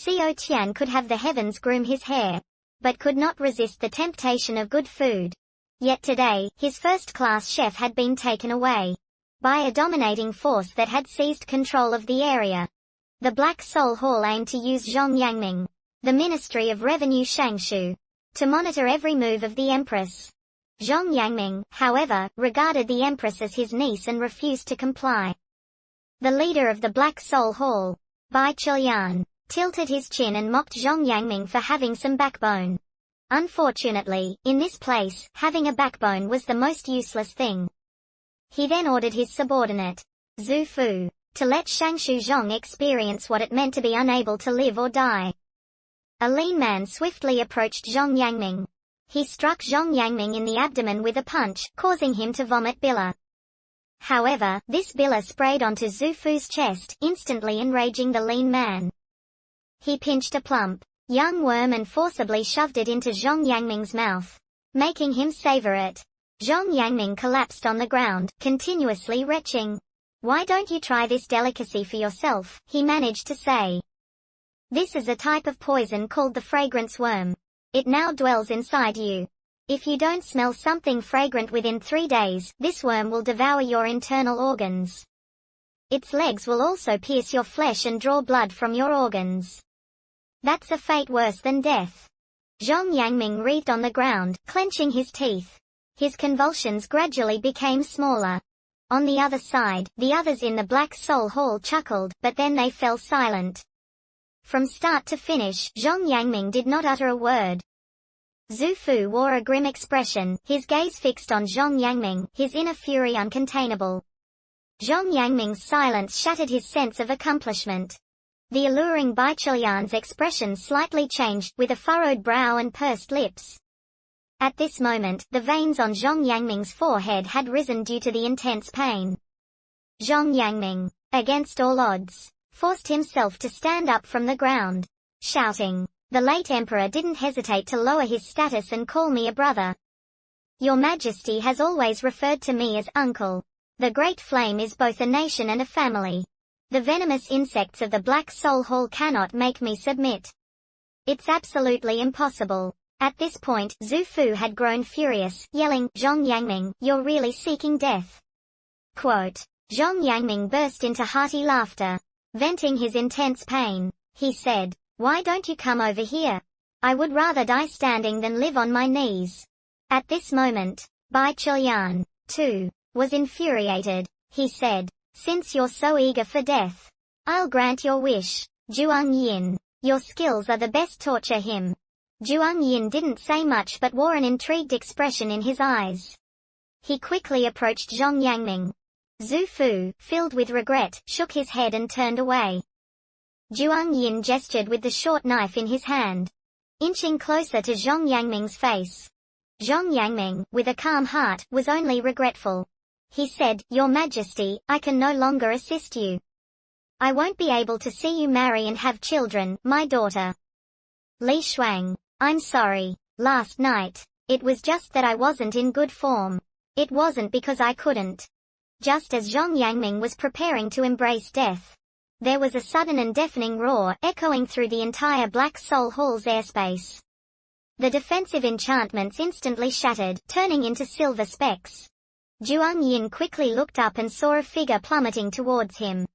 Xiao Tian could have the heavens groom his hair, but could not resist the temptation of good food. Yet today, his first-class chef had been taken away by a dominating force that had seized control of the area. The Black Soul Hall aimed to use Zhong Yangming, the Ministry of Revenue Shangshu, to monitor every move of the Empress. Zhong Yangming, however, regarded the Empress as his niece and refused to comply. The leader of the Black Soul Hall, Bai Chulian, tilted his chin and mocked Zhong Yangming for having some backbone. Unfortunately, in this place, having a backbone was the most useless thing. He then ordered his subordinate, Zhu Fu, to let Shangshu Zhong experience what it meant to be unable to live or die. A lean man swiftly approached Zhong Yangming. He struck Zhong Yangming in the abdomen with a punch, causing him to vomit bile. However, this bile sprayed onto Zhu Fu's chest, instantly enraging the lean man. He pinched a plump, young worm and forcibly shoved it into Zhong Yangming's mouth, making him savor it. Zhong Yangming collapsed on the ground, continuously retching. "Why don't you try this delicacy for yourself?" he managed to say. "This is a type of poison called the fragrance worm. It now dwells inside you. If you don't smell something fragrant within 3 days, this worm will devour your internal organs. Its legs will also pierce your flesh and draw blood from your organs. That's a fate worse than death." Zhong Yangming writhed on the ground, clenching his teeth. His convulsions gradually became smaller. On the other side, the others in the Black Soul Hall chuckled, but then they fell silent. From start to finish, Zhong Yangming did not utter a word. Zhu Fu wore a grim expression, his gaze fixed on Zhong Yangming, his inner fury uncontainable. Zhong Yangming's silence shattered his sense of accomplishment. The alluring Bai Chulian's expression slightly changed, with a furrowed brow and pursed lips. At this moment, the veins on Zhong Yangming's forehead had risen due to the intense pain. Zhong Yangming, against all odds, forced himself to stand up from the ground, shouting, "The late emperor didn't hesitate to lower his status and call me a brother. Your Majesty has always referred to me as uncle. The Great Flame is both a nation and a family. The venomous insects of the Black Soul Hall cannot make me submit. It's absolutely impossible." At this point, Zhu Fu had grown furious, yelling, "Zhong Yangming, you're really seeking death." Quote. Zhong Yangming burst into hearty laughter. Venting his intense pain, he said, "Why don't you come over here? I would rather die standing than live on my knees." At this moment, Bai Chulian, too, was infuriated. He said, "Since you're so eager for death, I'll grant your wish. Zhuang Yin, your skills are the best, torture him." Zhuang Yin didn't say much but wore an intrigued expression in his eyes. He quickly approached Zhong Yangming. Zhu Fu, filled with regret, shook his head and turned away. Zhuang Yin gestured with the short knife in his hand, inching closer to Zhong Yangming's face. Zhong Yangming, with a calm heart, was only regretful. He said, "Your Majesty, I can no longer assist you. I won't be able to see you marry and have children, my daughter." Li Shuang, "I'm sorry. Last night, it was just that I wasn't in good form. It wasn't because I couldn't." Just as Zhong Yangming was preparing to embrace death, there was a sudden and deafening roar, echoing through the entire Black Soul Hall's airspace. The defensive enchantments instantly shattered, turning into silver specks. Zhuang Yin quickly looked up and saw a figure plummeting towards him.